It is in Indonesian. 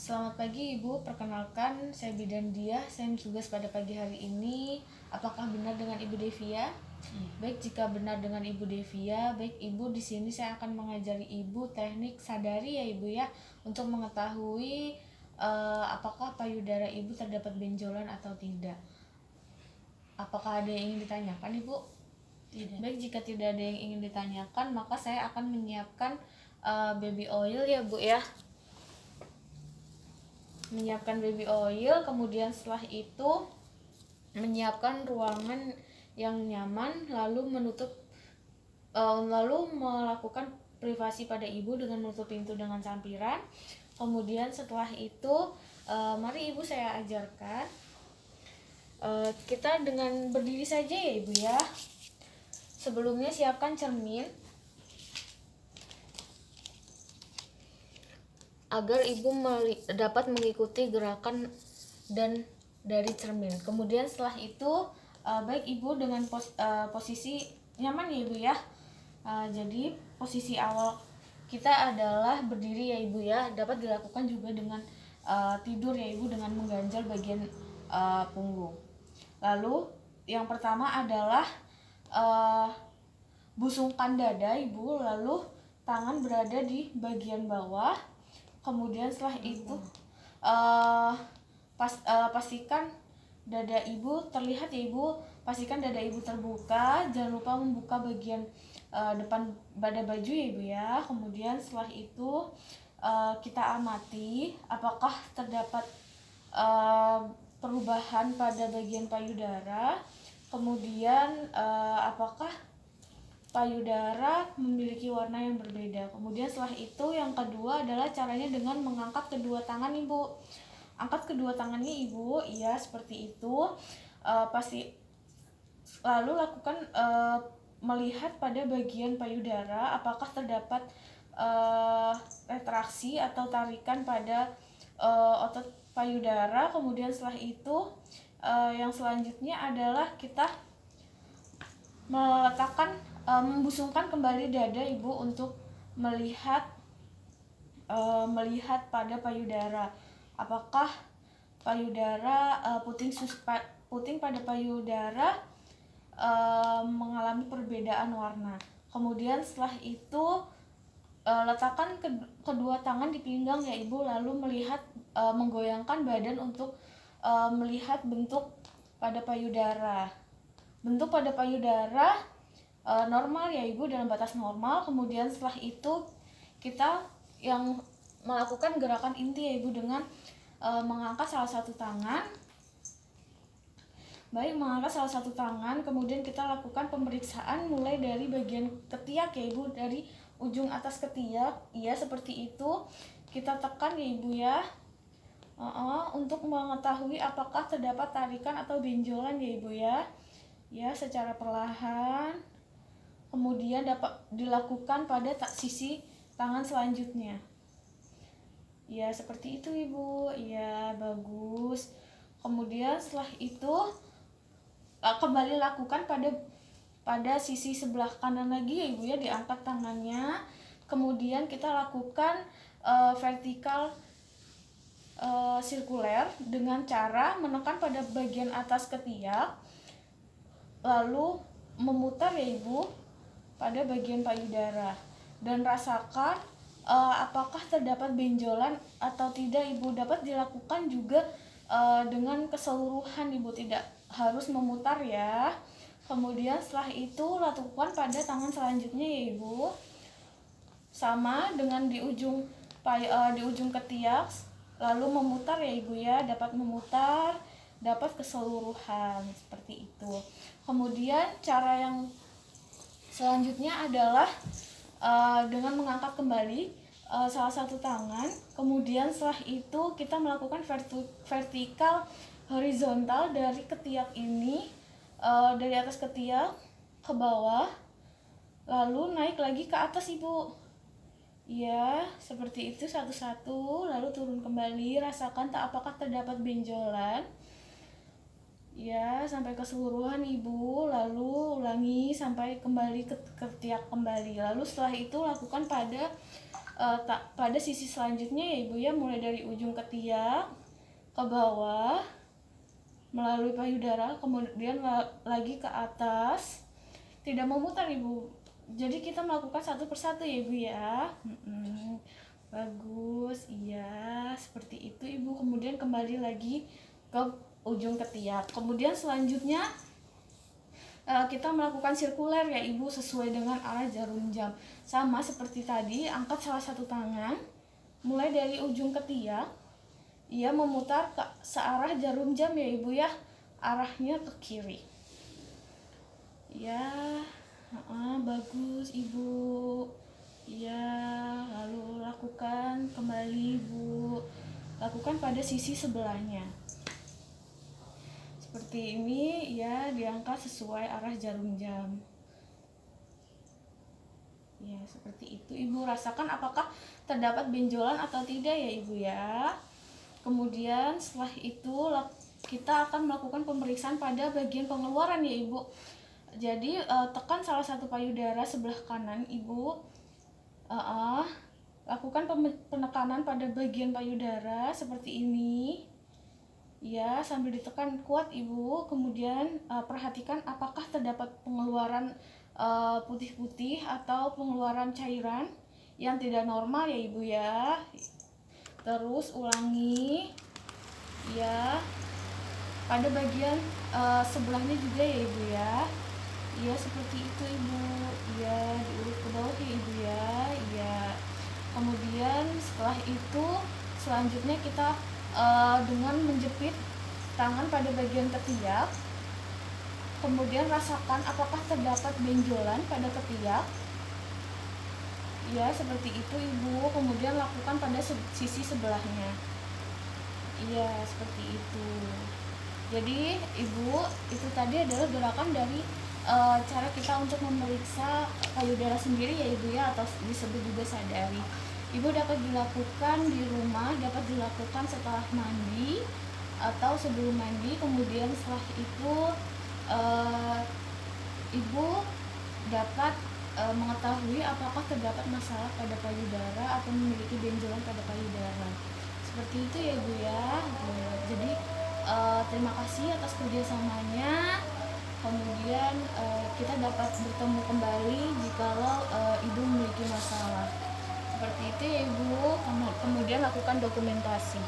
Selamat pagi Ibu, perkenalkan saya Bidan Diah, saya bertugas pada pagi hari ini. Apakah benar dengan Ibu Devia? Baik, jika benar dengan Ibu Devia, baik Ibu, di sini saya akan mengajari Ibu teknik sadari ya Ibu ya, untuk mengetahui apakah payudara Ibu terdapat benjolan atau tidak. Apakah ada yang ingin ditanyakan Ibu? Tidak. Baik, jika tidak ada yang ingin ditanyakan, maka saya akan menyiapkan baby oil ya Bu ya. Menyiapkan baby oil, kemudian setelah itu menyiapkan ruangan yang nyaman, lalu melakukan privasi pada ibu dengan menutup pintu dengan sampiran. Kemudian setelah itu mari ibu saya ajarkan. Kita dengan berdiri saja ya ibu ya. Sebelumnya siapkan cermin agar ibu dapat mengikuti gerakan dan dari cermin. Kemudian setelah itu baik ibu dengan posisi nyaman ya ibu ya. Jadi posisi awal kita adalah berdiri ya ibu ya. Dapat dilakukan juga dengan tidur ya ibu, dengan mengganjal bagian punggung. Lalu yang pertama adalah busungkan dada ibu, lalu tangan berada di bagian bawah. Kemudian setelah itu pastikan dada ibu terlihat ya ibu, pastikan dada ibu terbuka, jangan lupa membuka bagian depan pada baju ya ibu ya. Kemudian setelah itu kita amati apakah terdapat perubahan pada bagian payudara, kemudian apakah payudara memiliki warna yang berbeda. Kemudian setelah itu yang kedua adalah caranya dengan mengangkat kedua tangan ibu. Angkat kedua tangannya ibu, iya seperti itu. Lalu lakukan melihat pada bagian payudara apakah terdapat retraksi atau tarikan pada otot payudara. Kemudian setelah itu yang selanjutnya adalah kita meletakkan membusungkan kembali dada ibu untuk melihat pada payudara apakah payudara puting pada payudara mengalami perbedaan warna. Kemudian setelah itu letakkan kedua tangan di pinggang ya ibu, lalu melihat menggoyangkan badan untuk melihat bentuk pada payudara. Bentuk pada payudara normal ya ibu, dalam batas normal. Kemudian setelah itu kita yang melakukan gerakan inti ya ibu dengan mengangkat salah satu tangan. Baik, mengangkat salah satu tangan, kemudian kita lakukan pemeriksaan mulai dari bagian ketiak ya ibu, dari ujung atas ketiak, iya seperti itu. Kita tekan ya ibu ya, untuk mengetahui apakah terdapat tarikan atau benjolan ya ibu ya. Ya, secara perlahan. Kemudian dapat dilakukan pada sisi tangan selanjutnya. Ya, seperti itu ibu. Ya, bagus. Kemudian setelah itu kembali lakukan pada sisi sebelah kanan lagi ya ibu ya, diangkat tangannya. Kemudian kita lakukan vertikal sirkuler dengan cara menekan pada bagian atas ketiak, lalu memutar ya ibu pada bagian payudara, dan rasakan apakah terdapat benjolan atau tidak ibu. Dapat dilakukan juga dengan keseluruhan ibu, tidak harus memutar ya. Kemudian setelah itu lakukan pada tangan selanjutnya ya ibu, sama dengan di ujung ketiak, lalu memutar ya ibu ya, dapat memutar, dapat keseluruhan seperti itu. Kemudian cara yang selanjutnya adalah dengan mengangkat kembali salah satu tangan. Kemudian setelah itu kita melakukan vertikal horizontal dari ketiak ini, dari atas ketiak ke bawah, lalu naik lagi ke atas ibu. Ya, seperti itu satu-satu, lalu turun kembali. Rasakan apakah terdapat benjolan. Ya, sampai keseluruhan ibu, lalu ulangi sampai kembali ke ketiak kembali. Lalu setelah itu lakukan pada pada sisi selanjutnya ya ibu ya, mulai dari ujung ketiak ke bawah melalui payudara, kemudian lagi ke atas, tidak memutar ibu. Jadi kita melakukan satu persatu ya ibu ya. Bagus, iya seperti itu ibu. Kemudian kembali lagi ke ujung ketiak. Kemudian selanjutnya kita melakukan sirkuler ya ibu, sesuai dengan arah jarum jam. Sama seperti tadi, angkat salah satu tangan mulai dari ujung ketiak, ia memutar ke searah jarum jam ya ibu ya, arahnya ke kiri ya. Bagus ibu ya. Lalu lakukan kembali ibu, lakukan pada sisi sebelahnya seperti ini ya, diangkat sesuai arah jarum jam ya, seperti itu ibu. Rasakan apakah terdapat benjolan atau tidak ya ibu ya. Kemudian setelah itu kita akan melakukan pemeriksaan pada bagian pengeluaran ya ibu. Jadi tekan salah satu payudara sebelah kanan ibu, lakukan penekanan pada bagian payudara seperti ini ya, sambil ditekan kuat ibu. Kemudian perhatikan apakah terdapat pengeluaran putih-putih atau pengeluaran cairan yang tidak normal ya ibu ya. Terus ulangi ya pada bagian sebelahnya juga ya ibu ya. Iya seperti itu ibu ya, diurut ke bawah ya ibu ya. Iya. Kemudian setelah itu selanjutnya kita dengan menjepit tangan pada bagian ketiak, kemudian rasakan apakah terdapat benjolan pada ketiak ya, seperti itu ibu. Kemudian lakukan pada sisi sebelahnya. Iya seperti itu. Jadi ibu, itu tadi adalah gerakan dari cara kita untuk memeriksa payudara sendiri ya ibu ya, atau disebut juga sadari. Ibu dapat dilakukan di rumah, dapat dilakukan setelah mandi atau sebelum mandi. Kemudian setelah itu ibu dapat mengetahui apakah terdapat masalah pada payudara atau memiliki benjolan pada payudara. Seperti itu ya ibu ya. Jadi terima kasih atas kerjasamanya. Kemudian kita dapat bertemu kembali jikalau ibu memiliki masalah. Seperti itu ya ibu. Kemudian lakukan dokumentasi.